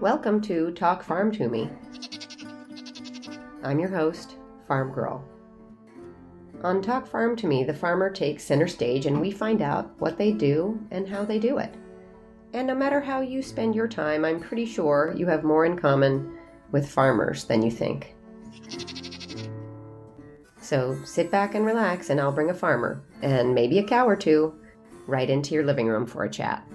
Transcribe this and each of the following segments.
Welcome to Talk Farm to Me. I'm your host, Farm Girl. On Talk Farm to Me, the farmer takes center stage and we find out what they do and how they do it. And no matter how you spend your time, I'm pretty sure you have more in common with farmers than you think. So sit back and relax and I'll bring a farmer, and maybe a cow or two, right into your living room for a chat.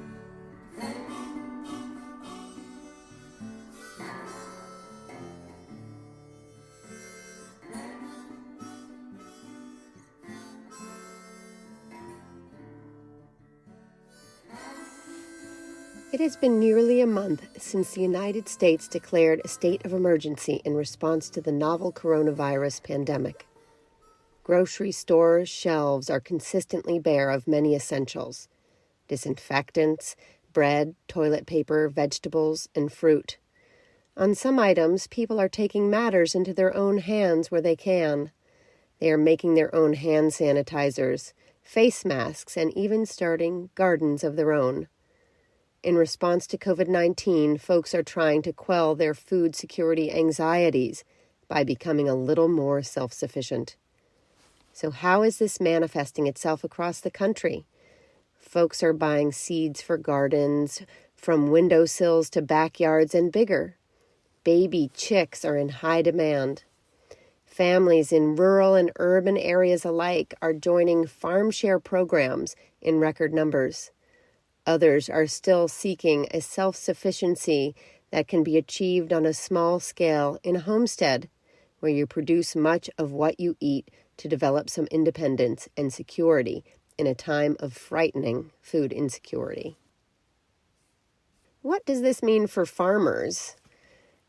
It has been nearly a month since the United States declared a state of emergency in response to the novel coronavirus pandemic. Grocery store shelves are consistently bare of many essentials: disinfectants, bread, toilet paper, vegetables, and fruit. On some items, people are taking matters into their own hands where they can. They are making their own hand sanitizers, face masks, and even starting gardens of their own. In response to COVID-19, folks are trying to quell their food security anxieties by becoming a little more self-sufficient. So how is this manifesting itself across the country? Folks are buying seeds for gardens, from windowsills to backyards and bigger. Baby chicks are in high demand. Families in rural and urban areas alike are joining farm share programs in record numbers. Others are still seeking a self-sufficiency that can be achieved on a small scale in a homestead, where you produce much of what you eat to develop some independence and security in a time of frightening food insecurity. What does this mean for farmers?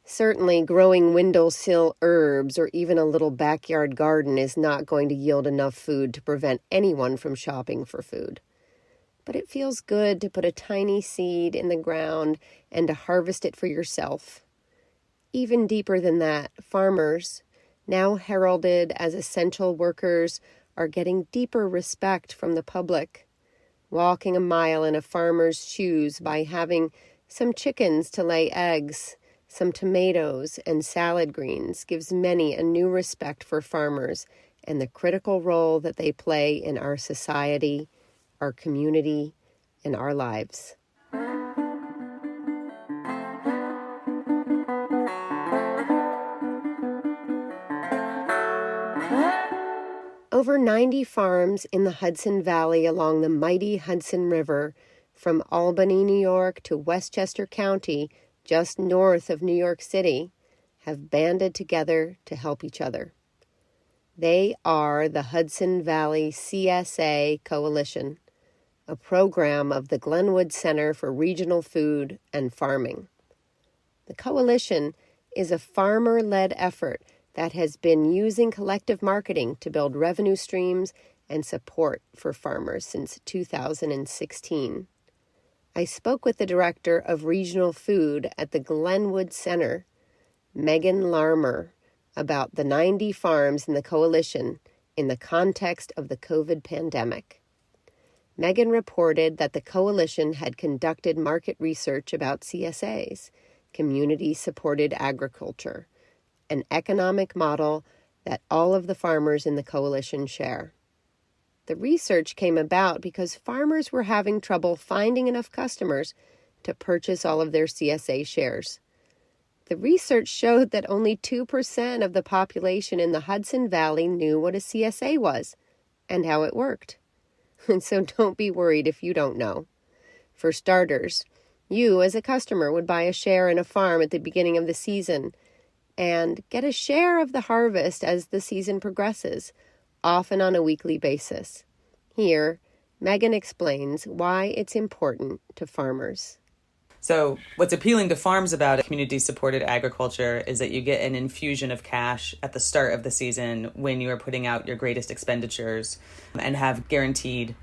Certainly, growing windowsill herbs or even a little backyard garden is not going to yield enough food to prevent anyone from shopping for food. But it feels good to put a tiny seed in the ground and to harvest it for yourself. Even deeper than that, farmers, now heralded as essential workers, are getting deeper respect from the public. Walking a mile in a farmer's shoes by having some chickens to lay eggs, some tomatoes and salad greens gives many a new respect for farmers and the critical role that they play in our society, our community, and our lives. Over 90 farms in the Hudson Valley along the mighty Hudson River, from Albany, New York to Westchester County, just north of New York City, have banded together to help each other. They are the Hudson Valley CSA Coalition, a program of the Glenwood Center for Regional Food and Farming. The coalition is a farmer-led effort that has been using collective marketing to build revenue streams and support for farmers since 2016. I spoke with the director of regional food at the Glenwood Center, Megan Larmer, about the 90 farms in the coalition in the context of the COVID pandemic. Megan reported that the coalition had conducted market research about CSAs, community-supported agriculture, an economic model that all of the farmers in the coalition share. The research came about because farmers were having trouble finding enough customers to purchase all of their CSA shares. The research showed that only 2% of the population in the Hudson Valley knew what a CSA was and how it worked. And so don't be worried if you don't know. For starters, you as a customer would buy a share in a farm at the beginning of the season and get a share of the harvest as the season progresses, often on a weekly basis. Here, Megan explains why it's important to farmers. So what's appealing to farms about community-supported agriculture is that you get an infusion of cash at the start of the season when you are putting out your greatest expenditures and have guaranteed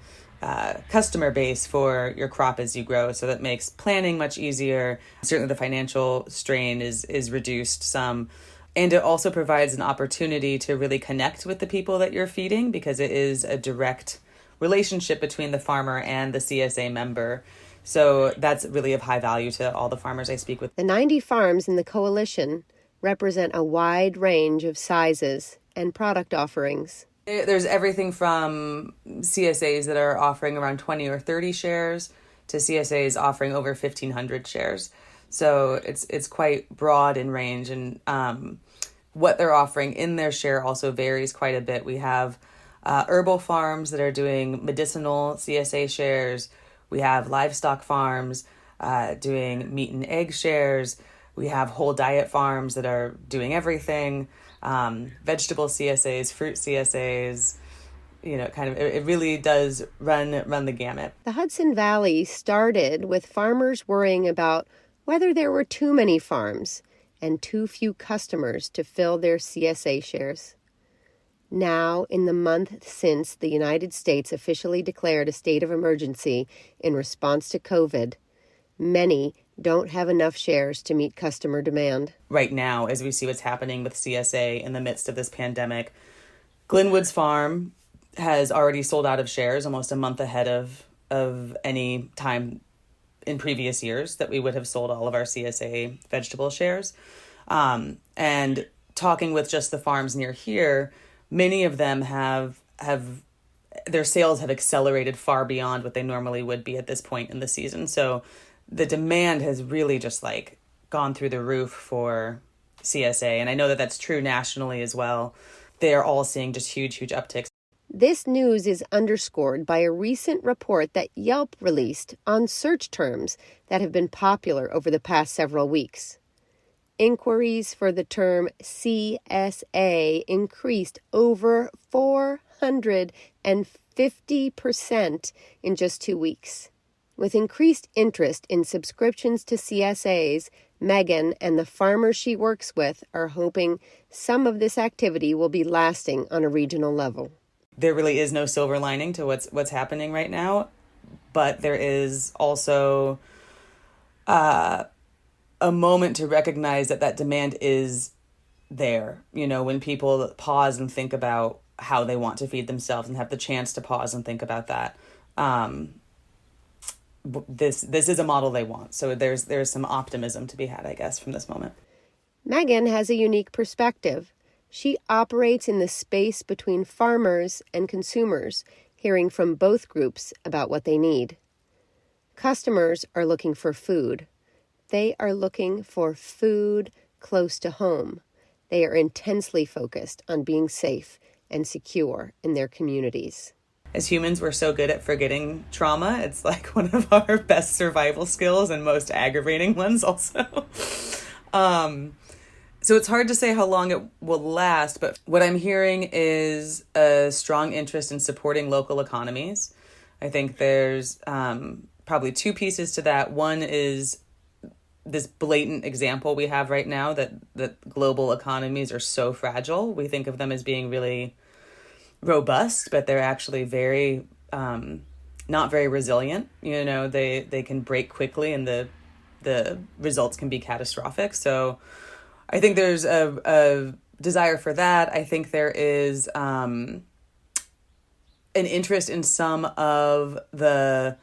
customer base for your crop as you grow. So that makes planning much easier. Certainly the financial strain is reduced some. And it also provides an opportunity to really connect with the people that you're feeding, because it is a direct relationship between the farmer and the CSA member. So that's really of high value to all the farmers I speak with. The 90 farms in the coalition represent a wide range of sizes and product offerings. There's everything from CSAs that are offering around 20 or 30 shares to CSAs offering over 1,500 shares. So it's quite broad in range, and what they're offering in their share also varies quite a bit. We have herbal farms that are doing medicinal CSA shares. We have livestock farms doing meat and egg shares. We have whole diet farms that are doing everything, vegetable CSAs, fruit CSAs. It really does run the gamut. The Hudson Valley started with farmers worrying about whether there were too many farms and too few customers to fill their CSA shares. Now, in the month since the United States officially declared a state of emergency in response to COVID, many don't have enough shares to meet customer demand. Right now, as we see what's happening with CSA in the midst of this pandemic, Glenwood's farm has already sold out of shares almost a month ahead of any time in previous years that we would have sold all of our CSA vegetable shares. And talking with just the farms near here, many of them have their sales have accelerated far beyond what they normally would be at this point in the season. So the demand has really just gone through the roof for CSA. And I know that that's true nationally as well. They are all seeing just huge upticks. This news is underscored by a recent report that Yelp released on search terms that have been popular over the past several weeks. Inquiries for the term CSA increased over 450% in just 2 weeks. With increased interest in subscriptions to CSAs, Megan and the farmers she works with are hoping some of this activity will be lasting on a regional level. There really is no silver lining to what's happening right now, but there is also a moment to recognize that demand is there. When people pause and think about how they want to feed themselves and have the chance to pause and think about that. This is a model they want. So there's some optimism to be had, I guess, from this moment. Megan has a unique perspective. She operates in the space between farmers and consumers, hearing from both groups about what they need. Customers are looking for food. They are looking for food close to home. They are intensely focused on being safe and secure in their communities. As humans, we're so good at forgetting trauma. It's one of our best survival skills and most aggravating ones also. So it's hard to say how long it will last, but what I'm hearing is a strong interest in supporting local economies. I think there's probably two pieces to that. One is this blatant example we have right now that global economies are so fragile. We think of them as being really robust, but they're actually very not very resilient. They can break quickly and the results can be catastrophic. So I think there's a desire for that. I think there is an interest in some of the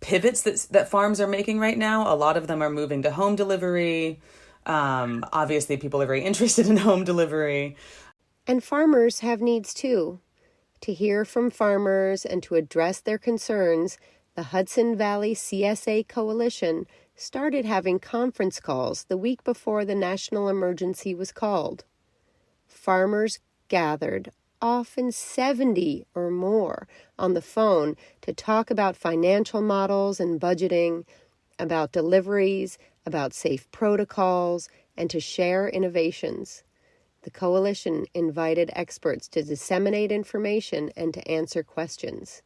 pivots that farms are making right now. A lot of them are moving to home delivery. Obviously, people are very interested in home delivery. And farmers have needs too. To hear from farmers and to address their concerns, the Hudson Valley CSA Coalition started having conference calls the week before the national emergency was called. Farmers gathered, often 70 or more, on the phone to talk about financial models and budgeting, about deliveries, about safe protocols, and to share innovations. The coalition invited experts to disseminate information and to answer questions.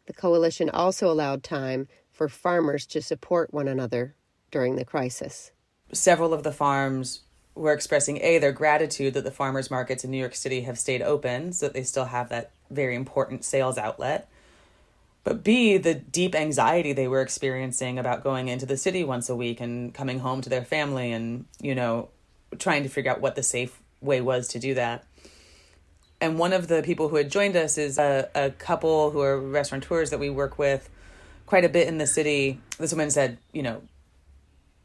The coalition also allowed time for farmers to support one another during the crisis. Several of the farms were expressing, A, their gratitude that the farmers markets in New York City have stayed open so that they still have that very important sales outlet. But B, the deep anxiety they were experiencing about going into the city once a week and coming home to their family and, trying to figure out what the safe way was to do that. And one of the people who had joined us is a couple who are restaurateurs that we work with quite a bit in the city. This woman said,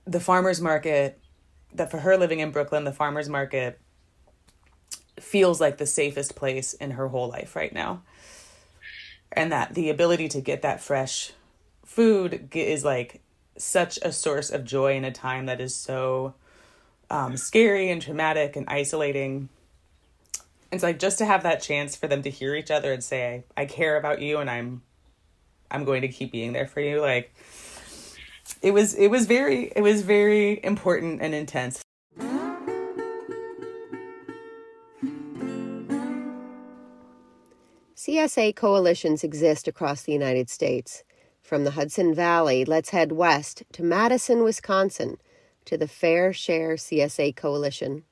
the farmer's market, that for her living in Brooklyn, the farmer's market feels like the safest place in her whole life right now. And that the ability to get that fresh food is like such a source of joy in a time that is so scary and traumatic and isolating. And so like just to have that chance for them to hear each other and say, I care about you and I'm going to keep being there for you. Like it was very important and intense. CSA coalitions exist across the United States. From the Hudson Valley, let's head west to Madison, Wisconsin, to the Fair Share CSA Coalition.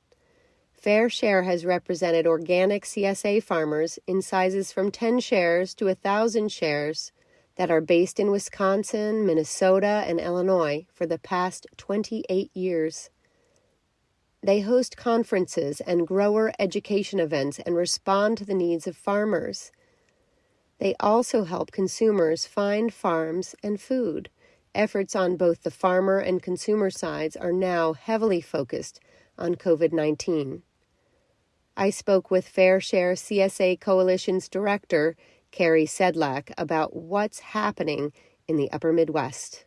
Fair Share has represented organic CSA farmers in sizes from 10 shares to 1,000 shares that are based in Wisconsin, Minnesota, and Illinois for the past 28 years. They host conferences and grower education events and respond to the needs of farmers. They also help consumers find farms and food. Efforts on both the farmer and consumer sides are now heavily focused on COVID-19. I spoke with Fair Share CSA Coalition's director, Carrie Sedlak, about what's happening in the upper Midwest.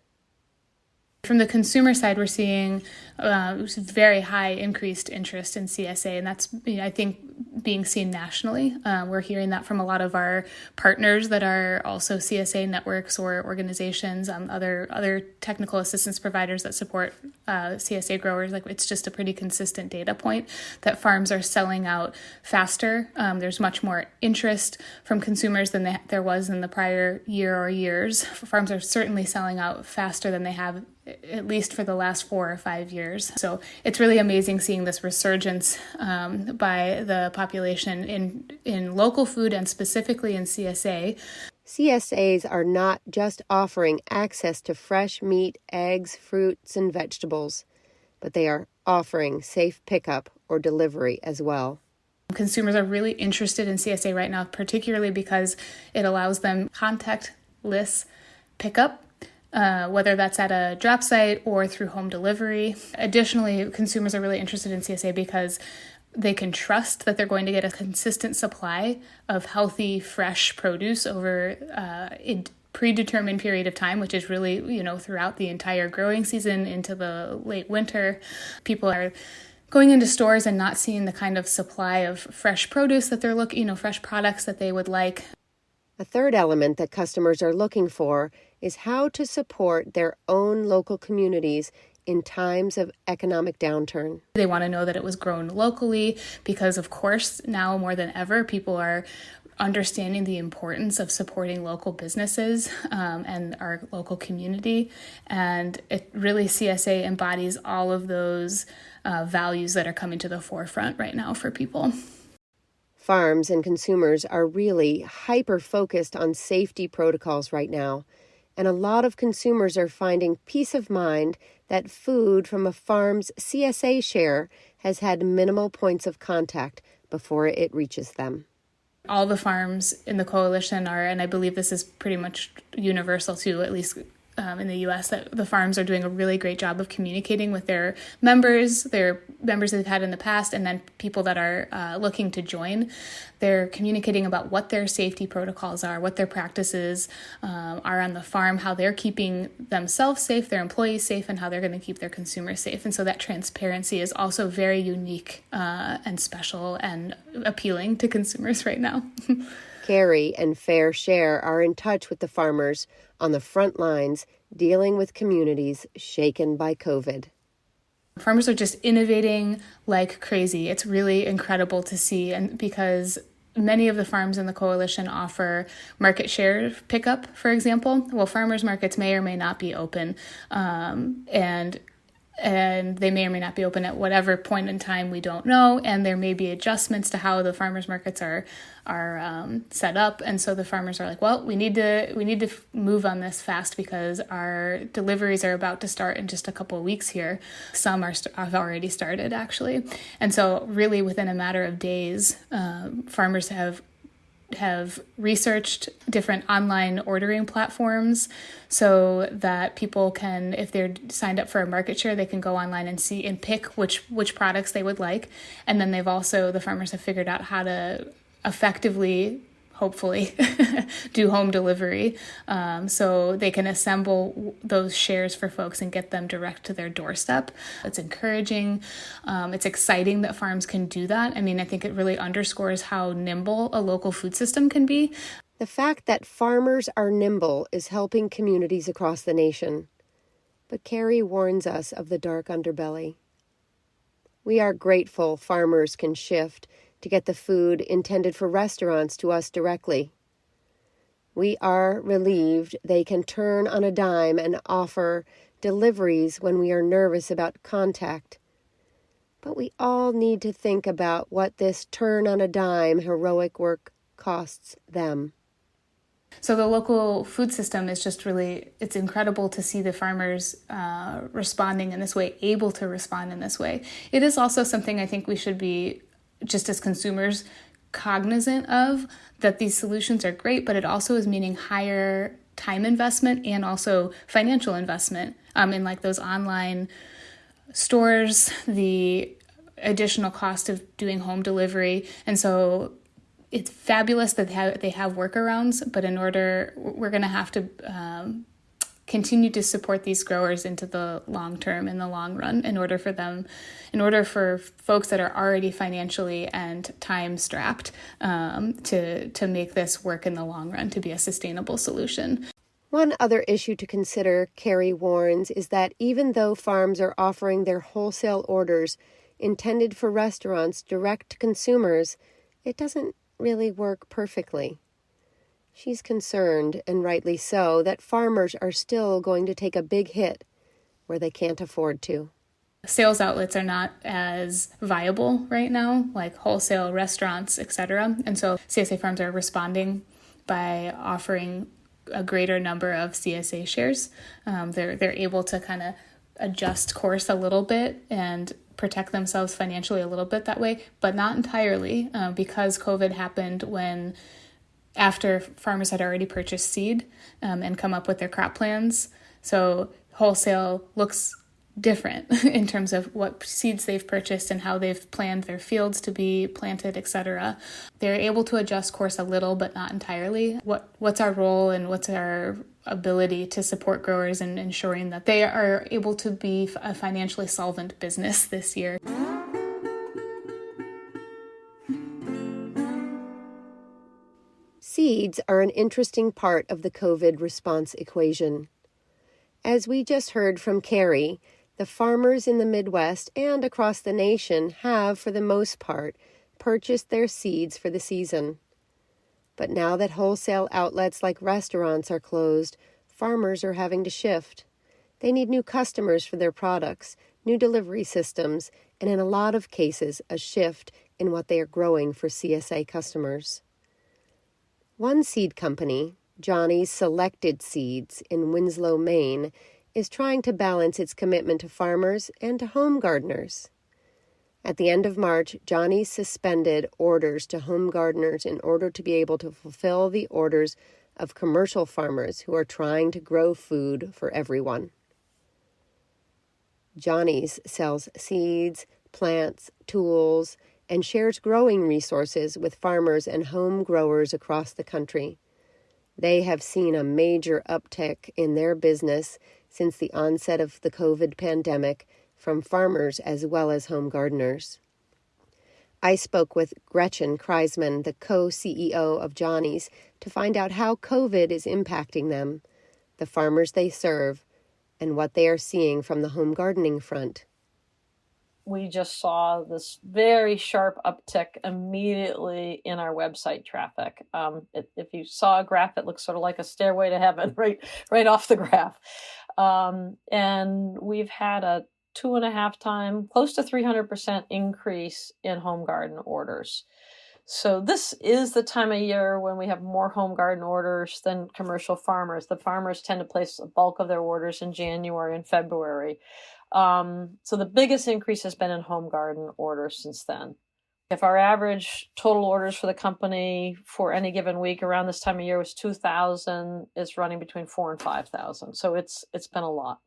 From the consumer side, we're seeing very high increased interest in CSA, and that's, I think, being seen nationally. We're hearing that from a lot of our partners that are also CSA networks or organizations, other technical assistance providers that support CSA growers. Like, it's just a pretty consistent data point that farms are selling out faster. There's much more interest from consumers than there was in the prior year or years. Farms are certainly selling out faster than they have at least for the last 4 or 5 years. So it's really amazing seeing this resurgence by the population in local food and specifically in CSA. CSAs are not just offering access to fresh meat, eggs, fruits, and vegetables, but they are offering safe pickup or delivery as well. Consumers are really interested in CSA right now, particularly because it allows them contactless pickup, whether that's at a drop site or through home delivery. Additionally, consumers are really interested in CSA because they can trust that they're going to get a consistent supply of healthy, fresh produce over a predetermined period of time, which is really, throughout the entire growing season into the late winter. People are going into stores and not seeing the kind of supply of fresh produce that they're looking, fresh products that they would like. A third element that customers are looking for is how to support their own local communities in times of economic downturn. They want to know that it was grown locally because, of course, now more than ever, people are understanding the importance of supporting local businesses and our local community. And it really, CSA embodies all of those values that are coming to the forefront right now for people. Farms and consumers are really hyper-focused on safety protocols right now, and a lot of consumers are finding peace of mind that food from a farm's CSA share has had minimal points of contact before it reaches them. All the farms in the coalition are, and I believe this is pretty much universal too, at least in the U.S., that the farms are doing a really great job of communicating with their members they've had in the past, and then people that are looking to join. They're communicating about what their safety protocols are, what their practices are on the farm, how they're keeping themselves safe, their employees safe, and how they're going to keep their consumers safe. And so that transparency is also very unique and special and appealing to consumers right now. Carrie and Fair Share are in touch with the farmers on the front lines dealing with communities shaken by COVID. Farmers are just innovating like crazy. It's really incredible to see, and because many of the farms in the coalition offer market share pickup, for example. Well, farmers markets may or may not be open, and they may or may not be open at whatever point in time, we don't know, and there may be adjustments to how the farmers markets are set up. And so the farmers are like, well, we need to move on this fast because our deliveries are about to start in just a couple of weeks here. Some have already started, actually. And so really within a matter of days, farmers have have researched different online ordering platforms so that people can, if they're signed up for a market share, they can go online and see and pick which products they would like. And then the farmers have figured out how to effectively, hopefully, do home delivery, so they can assemble those shares for folks and get them direct to their doorstep. It's encouraging. It's exciting that farms can do that. I mean, I think it really underscores how nimble a local food system can be. The fact that farmers are nimble is helping communities across the nation. But Carrie warns us of the dark underbelly. We are grateful farmers can shift to get the food intended for restaurants to us directly. We are relieved they can turn on a dime and offer deliveries when we are nervous about contact. But we all need to think about what this turn on a dime heroic work costs them. So the local food system is just really, it's incredible to see the farmers responding in this way, able to respond in this way. It is also something I think we should be, just as consumers, cognizant of, that these solutions are great, but it also is meaning higher time investment and also financial investment in like those online stores, the additional cost of doing home delivery. And so it's fabulous that they have workarounds, but we're going to have to continue to support these growers into the long term, in the long run, in order for folks that are already financially and time strapped to make this work in the long run, to be a sustainable solution. One other issue to consider, Carrie warns, is that even though farms are offering their wholesale orders intended for restaurants direct to consumers, it doesn't really work perfectly. She's concerned, and rightly so, that farmers are still going to take a big hit where they can't afford to. Sales outlets are not as viable right now, like wholesale restaurants, etc. And so CSA farms are responding by offering a greater number of CSA shares. They're able to kind of adjust course a little bit and protect themselves financially a little bit that way, but not entirely, because COVID happened after farmers had already purchased seed and come up with their crop plans. So wholesale looks different in terms of what seeds they've purchased and how they've planned their fields to be planted, etc. They're able to adjust course a little, but not entirely. What's our role and what's our ability to support growers and ensuring that they are able to be a financially solvent business this year? Seeds are an interesting part of the COVID response equation. As we just heard from Carrie, the farmers in the Midwest and across the nation have, for the most part, purchased their seeds for the season. But now that wholesale outlets like restaurants are closed, farmers are having to shift. They need new customers for their products, new delivery systems, and in a lot of cases, a shift in what they are growing for CSA customers. One seed company, Johnny's Selected Seeds in Winslow, Maine, is trying to balance its commitment to farmers and to home gardeners. At the end of March, Johnny's suspended orders to home gardeners in order to be able to fulfill the orders of commercial farmers who are trying to grow food for everyone. Johnny's sells seeds, plants, tools, and shares growing resources with farmers and home growers across the country. They have seen a major uptick in their business since the onset of the COVID pandemic from farmers as well as home gardeners. I spoke with Gretchen Kreisman, the co-CEO of Johnny's, to find out how COVID is impacting them, the farmers they serve, and what they are seeing from the home gardening front. We just saw this very sharp uptick immediately in our website traffic. If you saw a graph, it looks sort of like a stairway to heaven, right off the graph. And we've had a 2.5 time, close to 300% increase in home garden orders. So this is the time of year when we have more home garden orders than commercial farmers. The farmers tend to place a bulk of their orders in January and February. So the biggest increase has been in home garden orders since then. If our average total orders for the company for any given week around this time of year was 2,000, it's running between 4,000 and 5,000. So it's been a lot.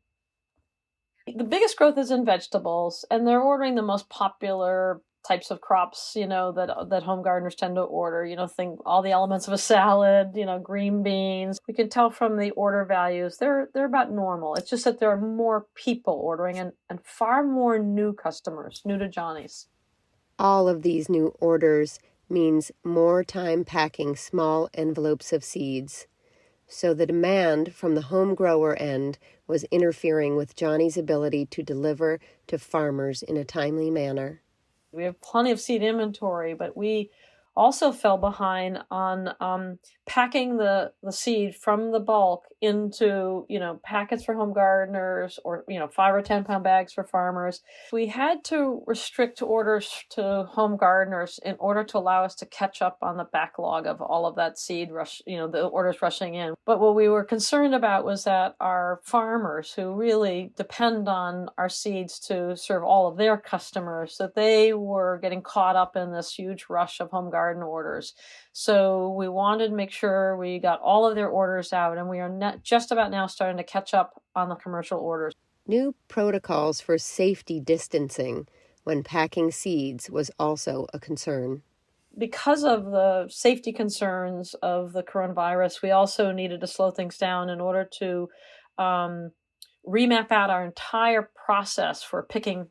The biggest growth is in vegetables, and they're ordering the most popular types of crops, that home gardeners tend to order, think all the elements of a salad, green beans. We can tell from the order values, they're about normal. It's just that there are more people ordering and far more new customers, new to Johnny's. All of these new orders means more time packing small envelopes of seeds. So the demand from the home grower end was interfering with Johnny's ability to deliver to farmers in a timely manner. We have plenty of seed inventory, but we also fell behind on packing the seed from the bulk into, packets for home gardeners or, 5 or 10 pound bags for farmers. We had to restrict orders to home gardeners in order to allow us to catch up on the backlog of all of that seed rush, the orders rushing in. But what we were concerned about was that our farmers, who really depend on our seeds to serve all of their customers, that they were getting caught up in this huge rush of home garden orders. So we wanted to make sure we got all of their orders out, and we are just about now starting to catch up on the commercial orders. New protocols for safety distancing when packing seeds was also a concern. Because of the safety concerns of the coronavirus, we also needed to slow things down in order to remap out our entire process for picking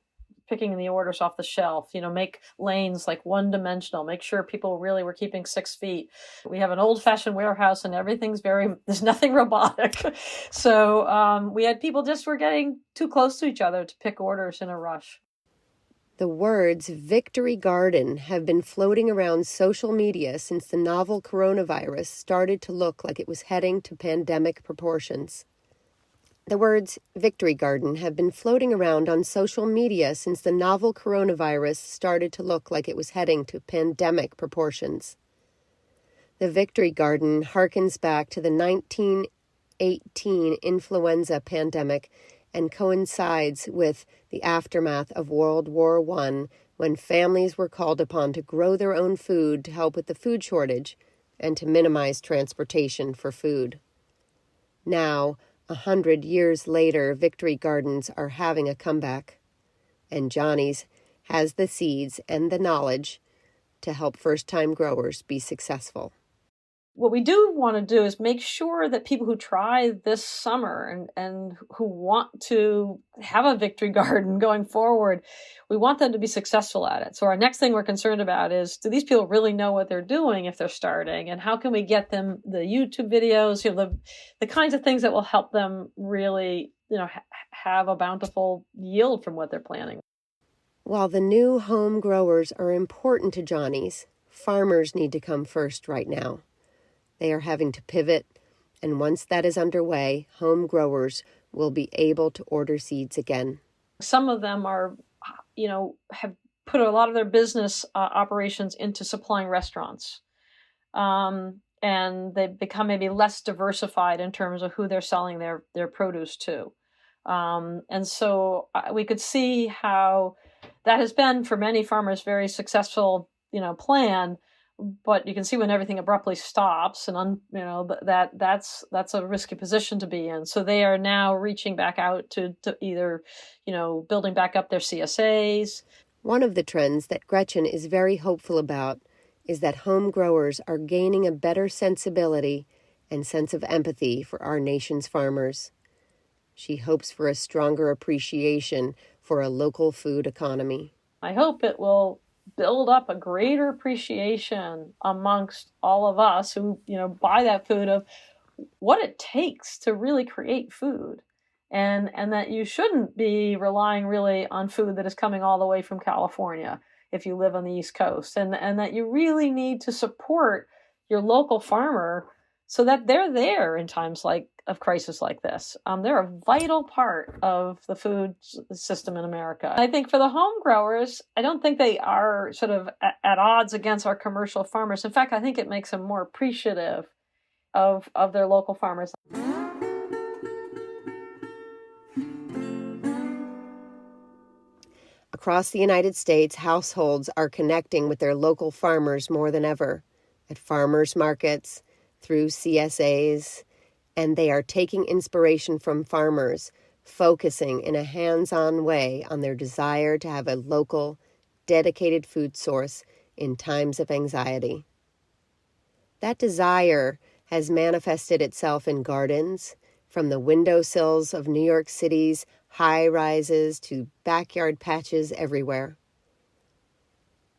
the orders off the shelf, make lanes like one-dimensional, make sure people really were keeping 6 feet. We have an old-fashioned warehouse and there's nothing robotic. So we had people just were getting too close to each other to pick orders in a rush. The words Victory Garden have been floating around social media since the novel coronavirus started to look like it was heading to pandemic proportions. The words Victory Garden have been floating around on social media since the novel coronavirus started to look like it was heading to pandemic proportions. The Victory Garden harkens back to the 1918 influenza pandemic and coincides with the aftermath of World War I, when families were called upon to grow their own food to help with the food shortage and to minimize transportation for food. Now, 100 years later, Victory Gardens are having a comeback, and Johnny's has the seeds and the knowledge to help first-time growers be successful. What we do want to do is make sure that people who try this summer and who want to have a victory garden going forward, we want them to be successful at it. So our next thing we're concerned about is, do these people really know what they're doing if they're starting? And how can we get them the YouTube videos, the kinds of things that will help them really, have a bountiful yield from what they're planting? While the new home growers are important to Johnny's, farmers need to come first right now. They are having to pivot, and once that is underway, home growers will be able to order seeds again. Some of them are, have put a lot of their business operations into supplying restaurants. And they've become maybe less diversified in terms of who they're selling their produce to. And so we could see how that has been, for many farmers, very successful, plan. But you can see when everything abruptly stops, and that's a risky position to be in. So they are now reaching back out to either, building back up their CSAs. One of the trends that Gretchen is very hopeful about is that home growers are gaining a better sensibility and sense of empathy for our nation's farmers. She hopes for a stronger appreciation for a local food economy. I hope it will build up a greater appreciation amongst all of us who, buy that food, of what it takes to really create food. And that you shouldn't be relying really on food that is coming all the way from California if you live on the East Coast. And that you really need to support your local farmer so that they're there in times of crisis like this. They're a vital part of the food system in America. I think for the home growers, I don't think they are sort of at odds against our commercial farmers. In fact, I think it makes them more appreciative of their local farmers. A Across the United States, households are connecting with their local farmers more than ever, at farmers markets, through CSAs, and they are taking inspiration from farmers, focusing in a hands-on way on their desire to have a local, dedicated food source in times of anxiety. That desire has manifested itself in gardens, from the windowsills of New York City's high-rises to backyard patches everywhere.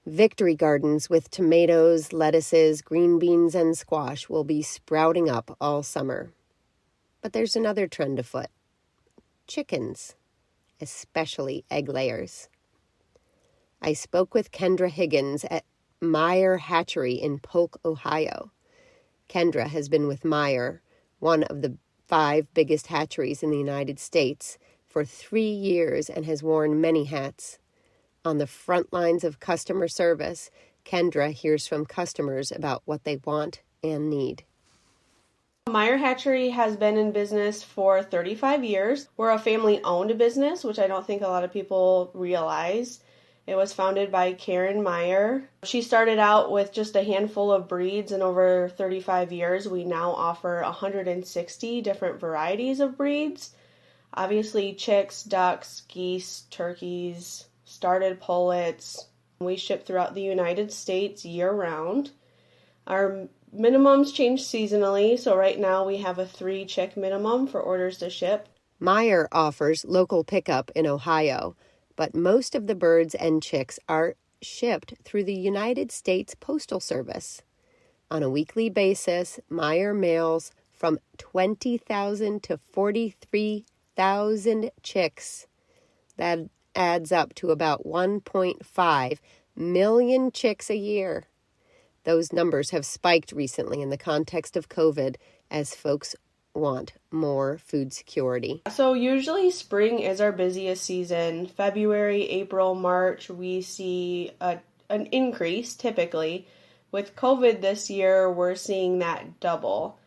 Victory gardens with tomatoes, lettuces, green beans, and squash will be sprouting up all summer. But there's another trend afoot. Chickens, especially egg layers. I spoke with Kendra Higgins at Meyer Hatchery in Polk, Ohio. Kendra has been with Meyer, one of the 5 biggest hatcheries in the United States, for 3 years and has worn many hats. On the front lines of customer service, Kendra hears from customers about what they want and need. Meyer Hatchery has been in business for 35 years. We're a family-owned business, which I don't think a lot of people realize. It was founded by Karen Meyer. She started out with just a handful of breeds, and over 35 years, we now offer 160 different varieties of breeds. Obviously, chicks, ducks, geese, turkeys, started pullets. We ship throughout the United States year-round. Our minimums change seasonally, so right now we have a 3 chick minimum for orders to ship. Meyer offers local pickup in Ohio, but most of the birds and chicks are shipped through the United States Postal Service. On a weekly basis, Meyer mails from 20,000 to 43,000 chicks. That adds up to about 1.5 million chicks a year. Those numbers have spiked recently in the context of COVID as folks want more food security. So usually spring is our busiest season. February, April, March, we see an increase typically. With COVID this year, we're seeing that double.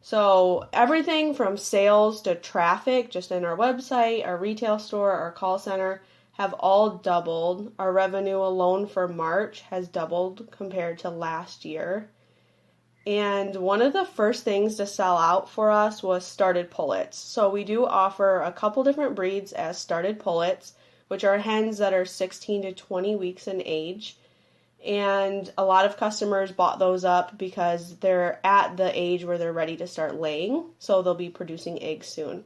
So everything from sales to traffic, just in our website, our retail store, our call center, have all doubled. Our revenue alone for March has doubled compared to last year. And one of the first things to sell out for us was started pullets. So we do offer a couple different breeds as started pullets, which are hens that are 16 to 20 weeks in age. And a lot of customers bought those up because they're at the age where they're ready to start laying, so they'll be producing eggs soon.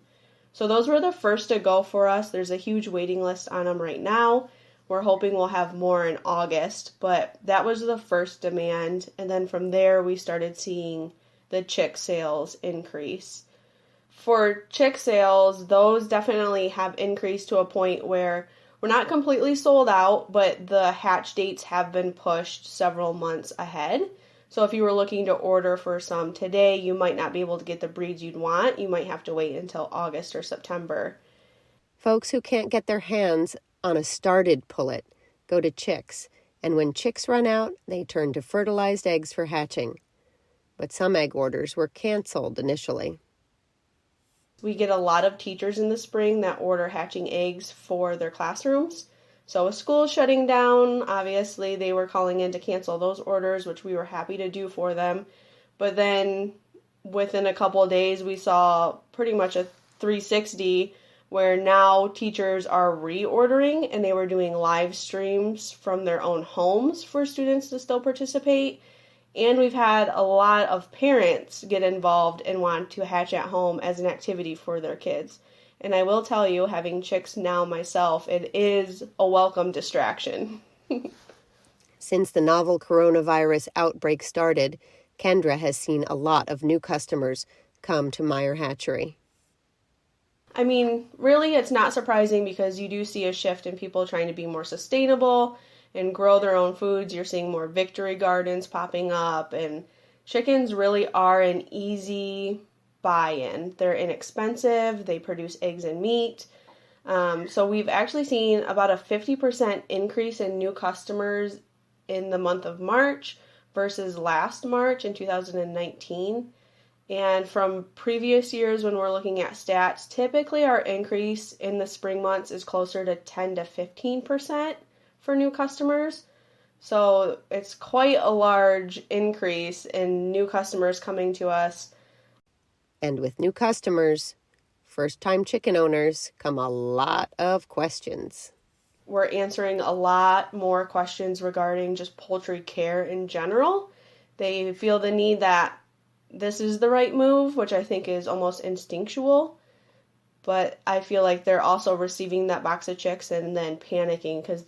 So those were the first to go for us. There's a huge waiting list on them right now. We're hoping we'll have more in August, but that was the first demand. And then from there, we started seeing the chick sales increase. For chick sales, those definitely have increased to a point where we're not completely sold out, but the hatch dates have been pushed several months ahead. So if you were looking to order for some today, you might not be able to get the breeds you'd want. You might have to wait until August or September. Folks who can't get their hands on a started pullet go to chicks, and when chicks run out, they turn to fertilized eggs for hatching. But some egg orders were canceled initially. We get a lot of teachers in the spring that order hatching eggs for their classrooms. So with school shutting down, obviously they were calling in to cancel those orders, which we were happy to do for them. But then within a couple of days, we saw pretty much a 360 where now teachers are reordering, and they were doing live streams from their own homes for students to still participate. And we've had a lot of parents get involved and want to hatch at home as an activity for their kids. And I will tell you, having chicks now myself, it is a welcome distraction. Since the novel coronavirus outbreak started, Kendra has seen a lot of new customers come to Meyer Hatchery. I mean, really, it's not surprising because you do see a shift in people trying to be more sustainable and grow their own foods. You're seeing more victory gardens popping up, and chickens really are an easy buy-in. They're inexpensive, they produce eggs and meat. So we've actually seen about a 50% increase in new customers in the month of March versus last March in 2019. And from previous years when we're looking at stats, typically our increase in the spring months is closer to 10 to 15% for new customers. So it's quite a large increase in new customers coming to us. And with new customers, first-time chicken owners, come a lot of questions. We're answering a lot more questions regarding just poultry care in general. They feel the need that this is the right move, which I think is almost instinctual. But I feel like they're also receiving that box of chicks and then panicking because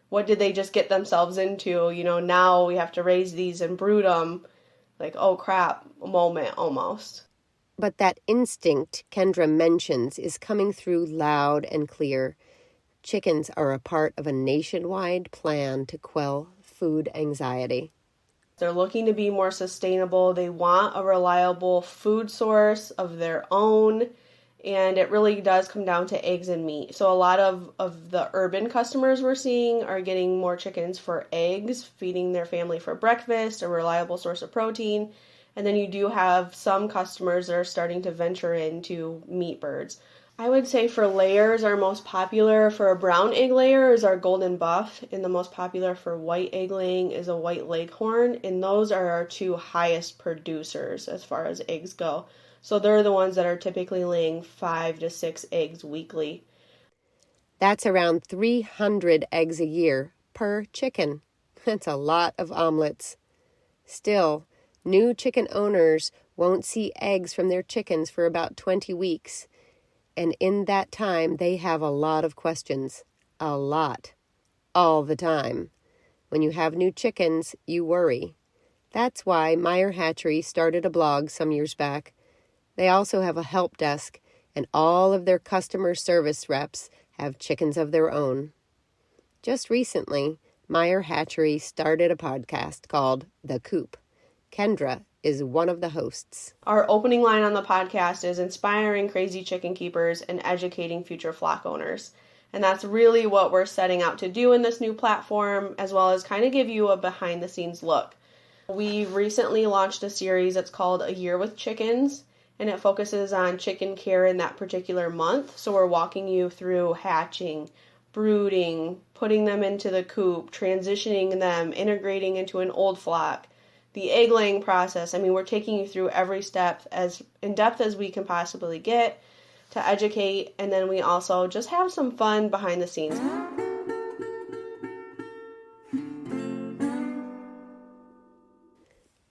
what did they just get themselves into? Now we have to raise these and brood them. Like, oh crap, moment almost. But that instinct Kendra mentions is coming through loud and clear. Chickens are a part of a nationwide plan to quell food anxiety. They're looking to be more sustainable. They want a reliable food source of their own. And it really does come down to eggs and meat. So a lot of the urban customers we're seeing are getting more chickens for eggs, feeding their family for breakfast, a reliable source of protein. And then you do have some customers that are starting to venture into meat birds. I would say for layers, our most popular for a brown egg layer is our golden buff, and the most popular for white egg laying is a white leghorn, and those are our two highest producers as far as eggs go. So they're the ones that are typically laying 5 to 6 eggs weekly. That's around 300 eggs a year per chicken. That's a lot of omelets. Still, new chicken owners won't see eggs from their chickens for about 20 weeks. And in that time, they have a lot of questions. A lot. All the time. When you have new chickens, you worry. That's why Meyer Hatchery started a blog some years back. They also have a help desk, and all of their customer service reps have chickens of their own. Just recently, Meyer Hatchery started a podcast called The Coop. Kendra is one of the hosts. Our opening line on the podcast is inspiring crazy chicken keepers and educating future flock owners. And that's really what we're setting out to do in this new platform, as well as kind of give you a behind the scenes look. We recently launched a series that's called A Year with Chickens, and it focuses on chicken care in that particular month. So we're walking you through hatching, brooding, putting them into the coop, transitioning them, integrating into an old flock, the egg laying process. I mean, we're taking you through every step as in depth as we can possibly get to educate, and then we also just have some fun behind the scenes.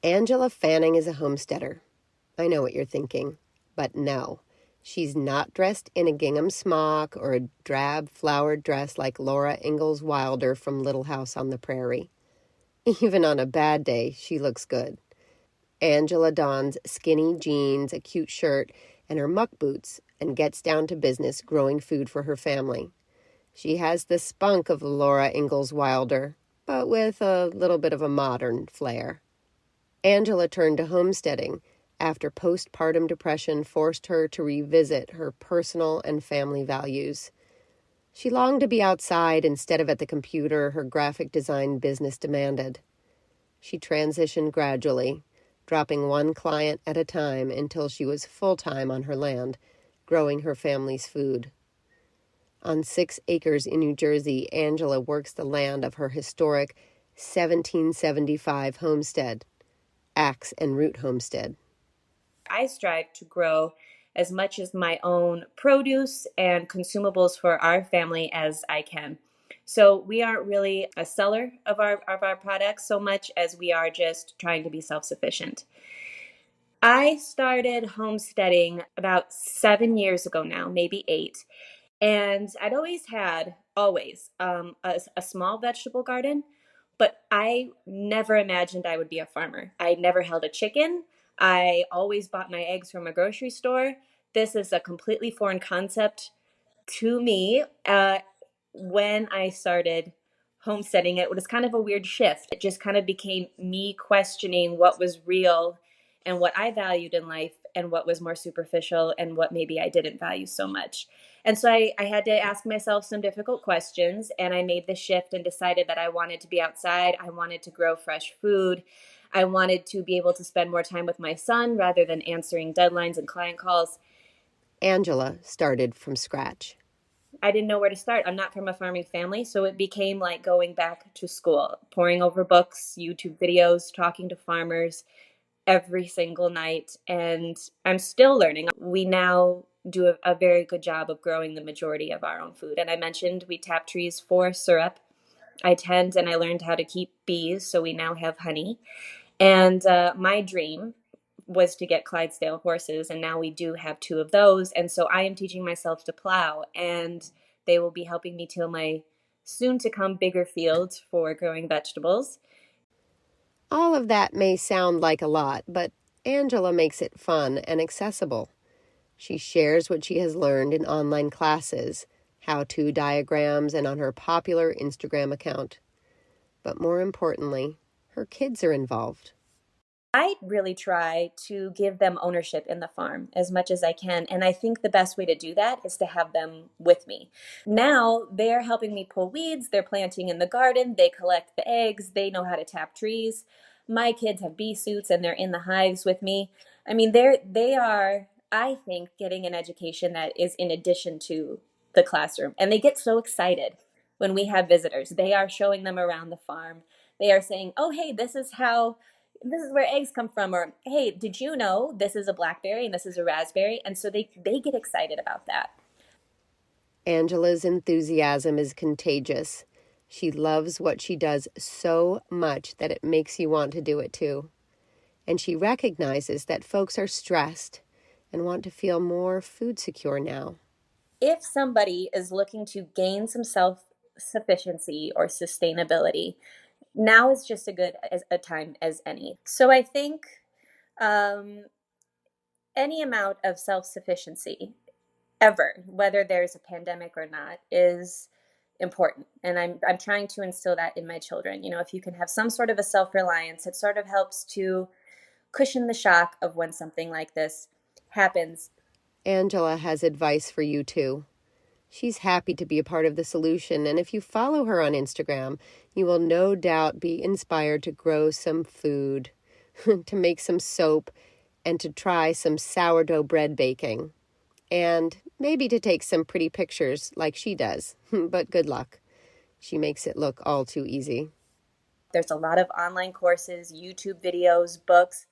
Angela Fanning is a homesteader. I know what you're thinking, but no. She's not dressed in a gingham smock or a drab flowered dress like Laura Ingalls Wilder from Little House on the Prairie. Even on a bad day, she looks good. Angela dons skinny jeans, a cute shirt, and her muck boots and gets down to business growing food for her family. She has the spunk of Laura Ingalls Wilder, but with a little bit of a modern flair. Angela turned to homesteading after postpartum depression forced her to revisit her personal and family values. She longed to be outside instead of at the computer her graphic design business demanded. She transitioned gradually, dropping one client at a time until she was full-time on her land, growing her family's food. On 6 acres in New Jersey, Angela works the land of her historic 1775 homestead, Axe and Root Homestead. I strive to grow as much as my own produce and consumables for our family as I can. So we aren't really a seller of our products so much as we are just trying to be self-sufficient. I started homesteading about 7 years ago now, maybe 8. And I'd always had a small vegetable garden, but I never imagined I would be a farmer. I never held a chicken. I always bought my eggs from a grocery store. This is a completely foreign concept to me. When I started homesteading, it was kind of a weird shift. It just kind of became me questioning what was real and what I valued in life and what was more superficial and what maybe I didn't value so much. And so I had to ask myself some difficult questions, and I made the shift and decided that I wanted to be outside. I wanted to grow fresh food. I wanted to be able to spend more time with my son rather than answering deadlines and client calls. Angela started from scratch. I didn't know where to start. I'm not from a farming family, so it became like going back to school, poring over books, YouTube videos, talking to farmers every single night, and I'm still learning. We now do a very good job of growing the majority of our own food. And I mentioned we tap trees for syrup. I tend and I learned how to keep bees, so we now have honey. And my dream was to get Clydesdale horses, and now we do have two of those. And so I am teaching myself to plow, and they will be helping me till my soon to come bigger fields for growing vegetables. All of that may sound like a lot, but Angela makes it fun and accessible. She shares what she has learned in online classes, how-to diagrams, and on her popular Instagram account. But more importantly, her kids are involved. I really try to give them ownership in the farm as much as I can. And I think the best way to do that is to have them with me. Now they're helping me pull weeds. They're planting in the garden. They collect the eggs. They know how to tap trees. My kids have bee suits and they're in the hives with me. I mean, they are, I think, getting an education that is in addition to the classroom. And they get so excited when we have visitors. They are showing them around the farm. They are saying, oh, hey, this is where eggs come from, or hey, did you know this is a blackberry and this is a raspberry? And so they get excited about that. Angela's enthusiasm is contagious. She loves what she does so much that it makes you want to do it too. And she recognizes that folks are stressed and want to feel more food secure now. If somebody is looking to gain some self-sufficiency or sustainability, now is just a time as any. So I think any amount of self-sufficiency ever, whether there's a pandemic or not, is important. And I'm trying to instill that in my children. You know, if you can have some sort of a self-reliance, it sort of helps to cushion the shock of when something like this happens. Angela has advice for you too. She's happy to be a part of the solution, and if you follow her on Instagram, you will no doubt be inspired to grow some food, to make some soap, and to try some sourdough bread baking. And maybe to take some pretty pictures like she does, but good luck. She makes it look all too easy. There's a lot of online courses, YouTube videos, books.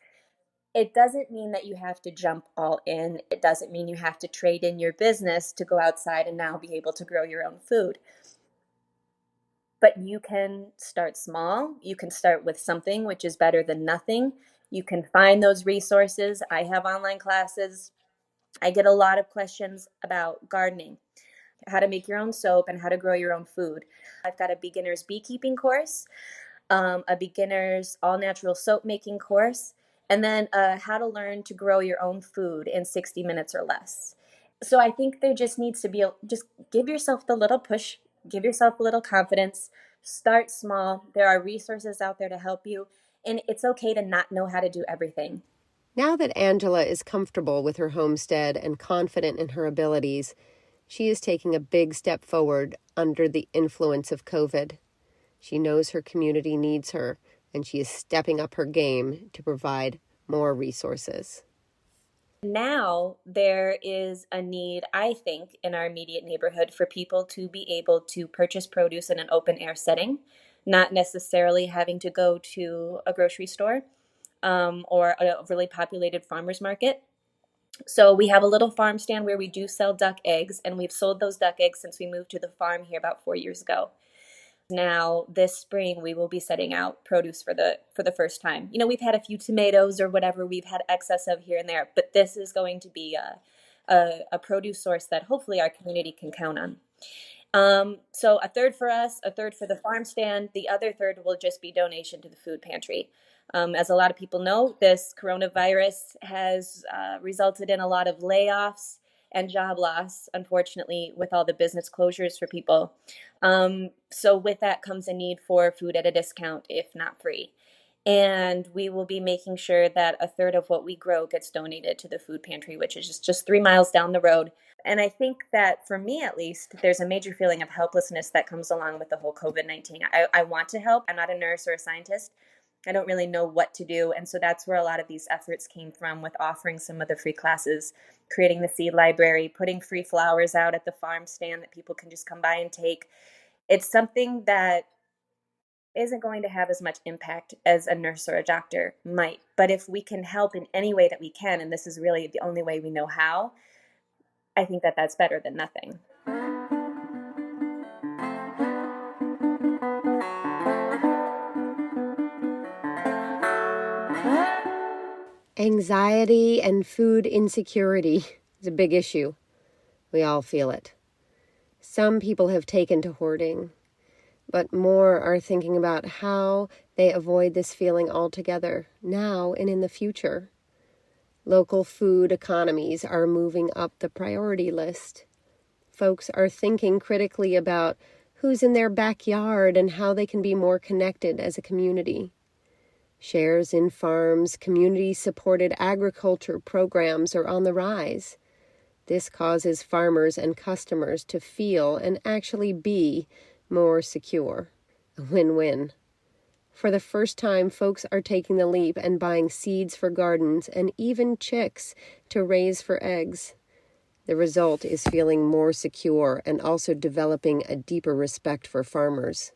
It doesn't mean that you have to jump all in. It doesn't mean you have to trade in your business to go outside and now be able to grow your own food. But you can start small. You can start with something, which is better than nothing. You can find those resources. I have online classes. I get a lot of questions about gardening, how to make your own soap, and how to grow your own food. I've got a beginner's beekeeping course, a beginner's all-natural soap making course, and then how to learn to grow your own food in 60 minutes or less. So I think there just needs to be just give yourself the little push, give yourself a little confidence, start small. There are resources out there to help you, and it's okay to not know how to do everything. Now that Angela is comfortable with her homestead and confident in her abilities, she is taking a big step forward under the influence of COVID. She knows her community needs her, and she is stepping up her game to provide more resources. Now there is a need, I think, in our immediate neighborhood for people to be able to purchase produce in an open air setting, not necessarily having to go to a grocery store or a really populated farmer's market. So we have a little farm stand where we do sell duck eggs, and we've sold those duck eggs since we moved to the farm here about 4 years ago. Now this spring we will be setting out produce for the first time. You know, we've had a few tomatoes or whatever we've had excess of here and there, but this is going to be a produce source that hopefully our community can count on. So a third for us, a third for the farm stand. The other third will just be donation to the food pantry. As a lot of people know, this coronavirus has resulted in a lot of layoffs and job loss, unfortunately, with all the business closures for people. So with that comes a need for food at a discount, if not free. And we will be making sure that a third of what we grow gets donated to the food pantry, which is just 3 miles down the road. And I think that for me, at least, there's a major feeling of helplessness that comes along with the whole COVID-19. I want to help. I'm not a nurse or a scientist, I don't really know what to do. And so that's where a lot of these efforts came from, with offering some of the free classes, creating the seed library, putting free flowers out at the farm stand that people can just come by and take. It's something that isn't going to have as much impact as a nurse or a doctor might. But if we can help in any way that we can, and this is really the only way we know how, I think that that's better than nothing. Anxiety and food insecurity is a big issue. We all feel it. Some people have taken to hoarding, but more are thinking about how they avoid this feeling altogether, now and in the future. Local food economies are moving up the priority list. Folks are thinking critically about who's in their backyard and how they can be more connected as a community. Shares in farms, community-supported agriculture programs are on the rise. This causes farmers and customers to feel and actually be more secure. A win-win. For the first time, folks are taking the leap and buying seeds for gardens and even chicks to raise for eggs. The result is feeling more secure and also developing a deeper respect for farmers.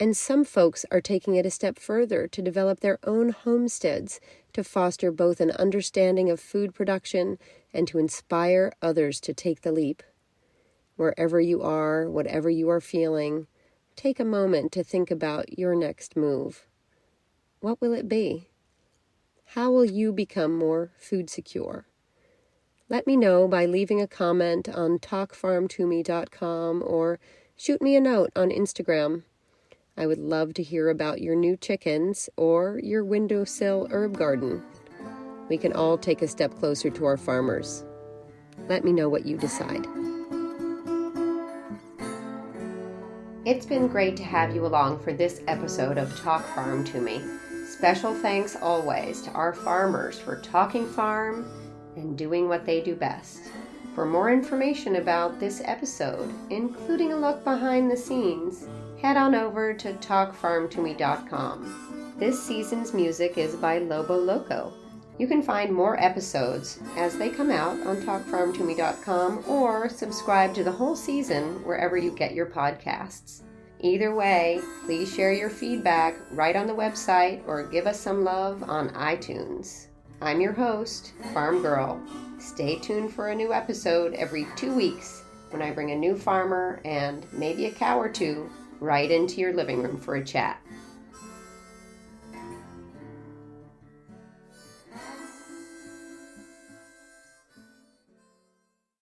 And some folks are taking it a step further to develop their own homesteads to foster both an understanding of food production and to inspire others to take the leap. Wherever you are, whatever you are feeling, take a moment to think about your next move. What will it be? How will you become more food secure? Let me know by leaving a comment on talkfarmtome.com or shoot me a note on Instagram. I would love to hear about your new chickens or your windowsill herb garden. We can all take a step closer to our farmers. Let me know what you decide. It's been great to have you along for this episode of Talk Farm to Me. Special thanks always to our farmers for talking farm and doing what they do best. For more information about this episode, including a look behind the scenes, head on over to talkfarmtome.com. This season's music is by Lobo Loco. You can find more episodes as they come out on talkfarmtome.com or subscribe to the whole season wherever you get your podcasts. Either way, please share your feedback right on the website or give us some love on iTunes. I'm your host, Farm Girl. Stay tuned for a new episode every 2 weeks when I bring a new farmer and maybe a cow or two right into your living room for a chat.